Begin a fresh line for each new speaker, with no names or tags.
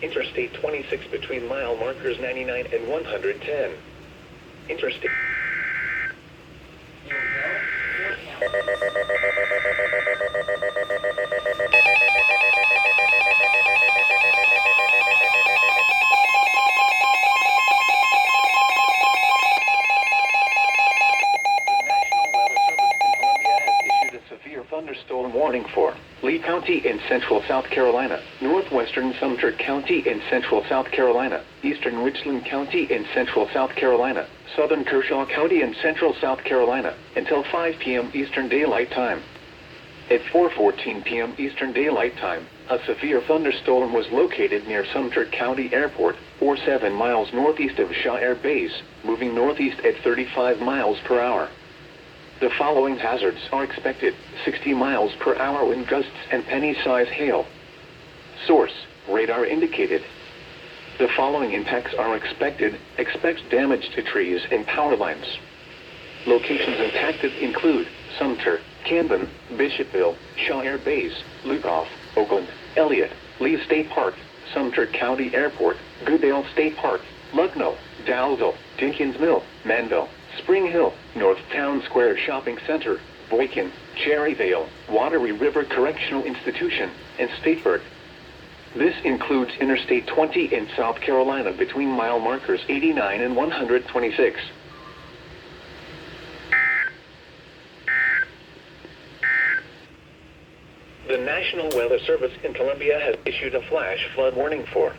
Interstate 26 between mile markers 99 and 110. Interstate. Thunderstorm warning for Lee County in central South Carolina, northwestern Sumter County in central South Carolina, eastern Richland County in central South Carolina, southern Kershaw County in central South Carolina, until 5 p.m. Eastern Daylight Time. At 4:14 p.m. Eastern Daylight Time, a severe thunderstorm was located near Sumter County Airport, or 7 miles northeast of Shaw Air Base, moving northeast at 35 miles per hour. The following hazards are expected: 60 miles per hour wind gusts and penny-size hail. Source: radar indicated. The following impacts are expected: expect damage to trees and power lines. Locations impacted include Sumter, Camden, Bishopville, Shaw Air Base, Lugoff, Oakland, Elliott, Lee State Park, Sumter County Airport, Goodale State Park, Lucknow, Dalzell, Dinkins Mill, Manville, Spring Hill, North Town Square Shopping Center, Boykin, Cherryvale, Wateree River Correctional Institution, and Statesburg. This includes Interstate 20 in South Carolina between mile markers 89 and 126. The National Weather Service in Columbia has issued a flash flood warning for